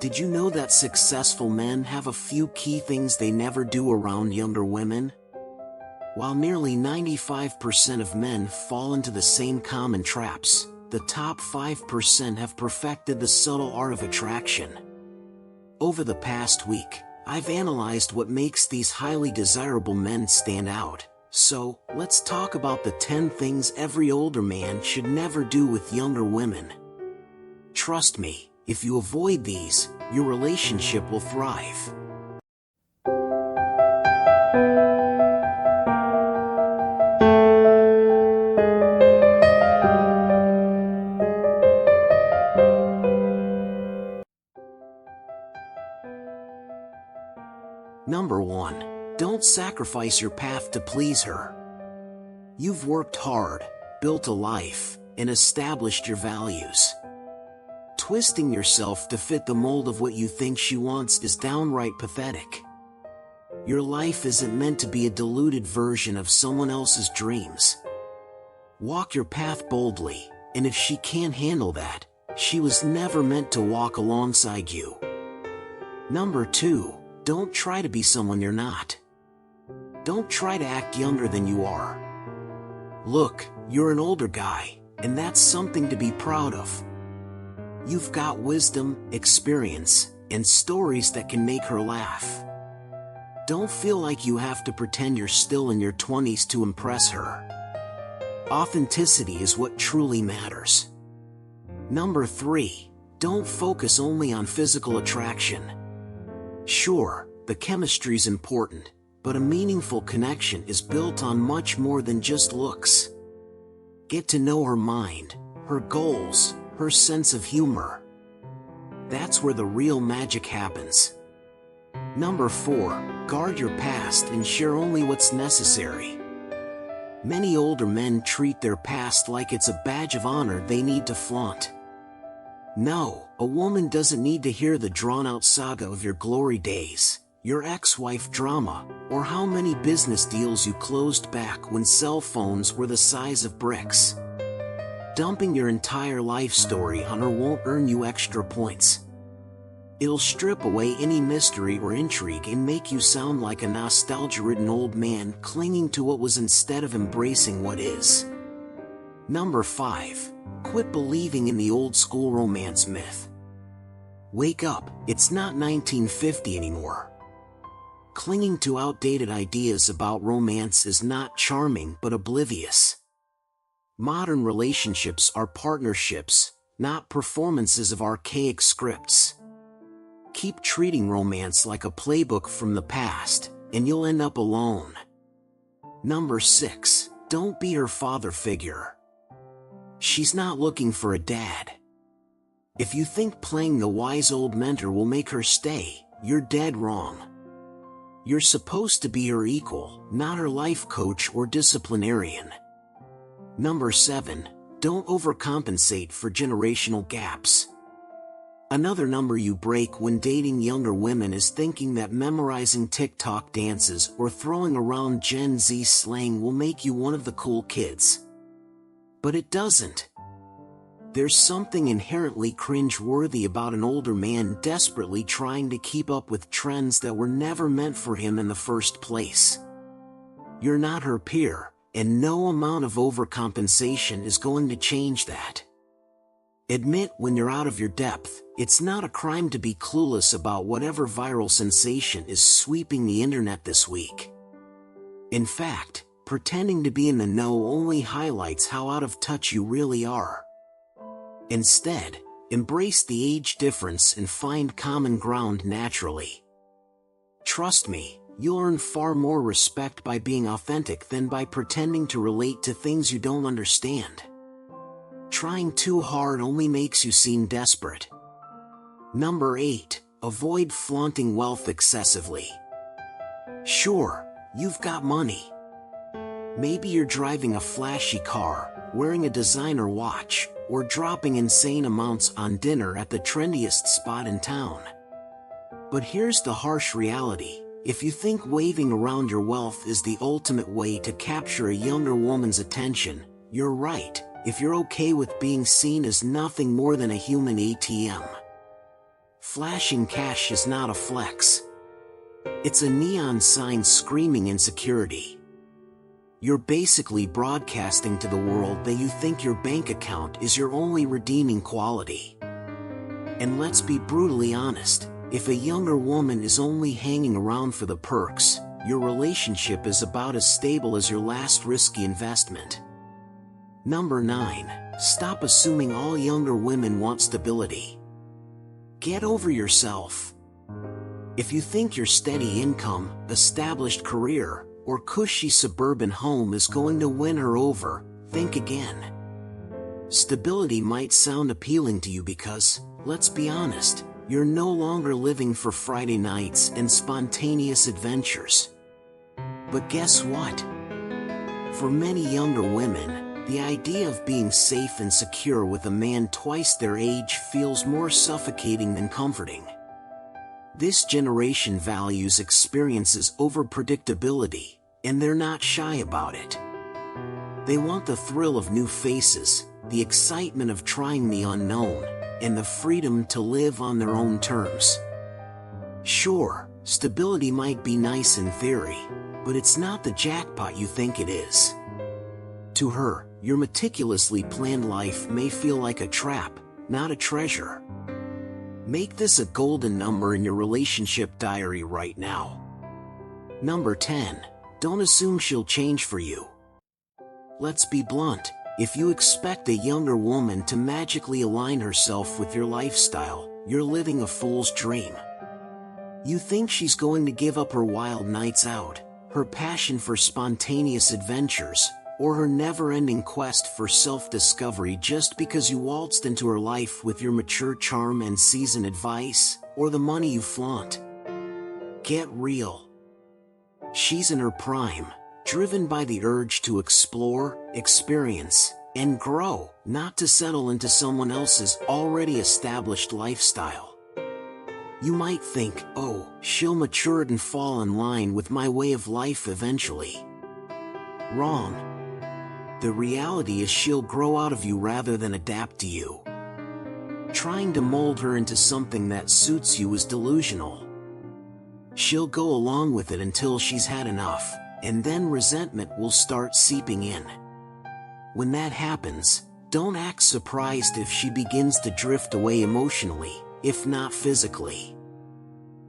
Did you know that successful men have a few key things they never do around younger women? While nearly 95% of men fall into the same common traps, the top 5% have perfected the subtle art of attraction. Over the past week, I've analyzed what makes these highly desirable men stand out. So, let's talk about the 10 things every older man should never do with younger women. Trust me, if you avoid these, your relationship will thrive. Number 1. Don't sacrifice your path to please her. You've worked hard, built a life, and established your values. Twisting yourself to fit the mold of what you think she wants is downright pathetic. Your life isn't meant to be a diluted version of someone else's dreams. Walk your path boldly, and if she can't handle that, she was never meant to walk alongside you. Number 2. Don't try to be someone you're not. Don't try to act younger than you are. Look, you're an older guy, and that's something to be proud of. You've got wisdom, experience, and stories that can make her laugh. Don't feel like you have to pretend you're still in your 20s to impress her. Authenticity is what truly matters. Number 3. Don't focus only on physical attraction. Sure, the chemistry's important, but a meaningful connection is built on much more than just looks. Get to know her mind, her goals, her sense of humor. That's where the real magic happens. Number 4. Guard your past and share only what's necessary. Many older men treat their past like it's a badge of honor they need to flaunt. No, a woman doesn't need to hear the drawn-out saga of your glory days, your ex-wife drama, or how many business deals you closed back when cell phones were the size of bricks. Dumping your entire life story on her won't earn you extra points. It'll strip away any mystery or intrigue and make you sound like a nostalgia-ridden old man clinging to what was instead of embracing what is. Number 5. Quit believing in the old-school romance myth. Wake up, it's not 1950 anymore. Clinging to outdated ideas about romance is not charming but oblivious. Modern relationships are partnerships, not performances of archaic scripts. Keep treating romance like a playbook from the past, and you'll end up alone. Number 6. Don't be her father figure. She's not looking for a dad. If you think playing the wise old mentor will make her stay, you're dead wrong. You're supposed to be her equal, not her life coach or disciplinarian. Number 7. Don't overcompensate for generational gaps. Another number you break when dating younger women is thinking that memorizing TikTok dances or throwing around Gen Z slang will make you one of the cool kids. But it doesn't. There's something inherently cringe-worthy about an older man desperately trying to keep up with trends that were never meant for him in the first place. You're not her peer, and no amount of overcompensation is going to change that. Admit when you're out of your depth. It's not a crime to be clueless about whatever viral sensation is sweeping the internet this week. In fact, pretending to be in the know only highlights how out of touch you really are. Instead, embrace the age difference and find common ground naturally. Trust me, you'll earn far more respect by being authentic than by pretending to relate to things you don't understand. Trying too hard only makes you seem desperate. Number 8. Avoid flaunting wealth excessively. Sure, you've got money. Maybe you're driving a flashy car, wearing a designer watch, or dropping insane amounts on dinner at the trendiest spot in town. But here's the harsh reality. If you think waving around your wealth is the ultimate way to capture a younger woman's attention, you're right, if you're okay with being seen as nothing more than a human ATM. flashing cash is not a flex. It's a neon sign screaming insecurity. You're basically broadcasting to the world that you think your bank account is your only redeeming quality. And let's be brutally honest, if a younger woman is only hanging around for the perks, your relationship is about as stable as your last risky investment. Number 9. Stop assuming all younger women want stability. Get over yourself. If you think your steady income, established career, or cushy suburban home is going to win her over, think again. Stability might sound appealing to you because, let's be honest, you're no longer living for Friday nights and spontaneous adventures. But guess what? For many younger women, the idea of being safe and secure with a man twice their age feels more suffocating than comforting. This generation values experiences over predictability, and they're not shy about it. They want the thrill of new faces, the excitement of trying the unknown, and the freedom to live on their own terms. Sure, stability might be nice in theory, but it's not the jackpot you think it is. To her, your meticulously planned life may feel like a trap, not a treasure. Make this a golden number in your relationship diary right now. Number 10. Don't assume she'll change for you. Let's be blunt, if you expect a younger woman to magically align herself with your lifestyle, you're living a fool's dream. You think she's going to give up her wild nights out, her passion for spontaneous adventures, or her never-ending quest for self-discovery just because you waltzed into her life with your mature charm and seasoned advice, or the money you flaunt. Get real. She's in her prime, driven by the urge to explore, experience, and grow, not to settle into someone else's already established lifestyle. You might think, oh, she'll mature and fall in line with my way of life eventually. Wrong. The reality is she'll grow out of you rather than adapt to you. Trying to mold her into something that suits you is delusional. She'll go along with it until she's had enough, and then resentment will start seeping in. When that happens, don't act surprised if she begins to drift away emotionally, if not physically.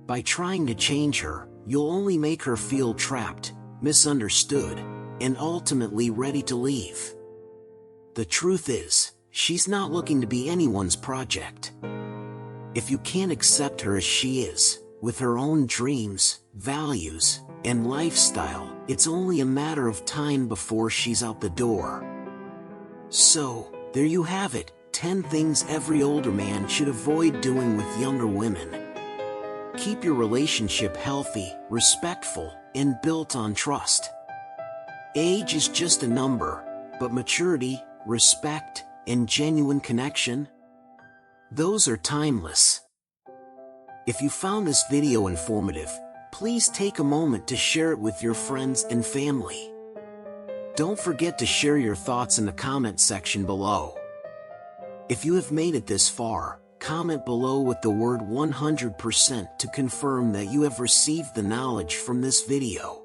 By trying to change her, you'll only make her feel trapped, misunderstood, and ultimately ready to leave. The truth is, she's not looking to be anyone's project. If you can't accept her as she is, with her own dreams, values, and lifestyle, it's only a matter of time before she's out the door. So, there you have it, 10 things every older man should avoid doing with younger women. Keep your relationship healthy, respectful, and built on trust. Age is just a number, but maturity, respect, and genuine connection? Those are timeless. If you found this video informative, please take a moment to share it with your friends and family. Don't forget to share your thoughts in the comment section below. If you have made it this far, comment below with the word 100% to confirm that you have received the knowledge from this video.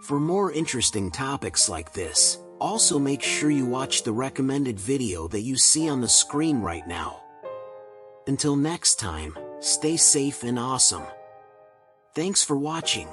For more interesting topics like this, also make sure you watch the recommended video that you see on the screen right now. Until next time, stay safe and awesome. Thanks for watching.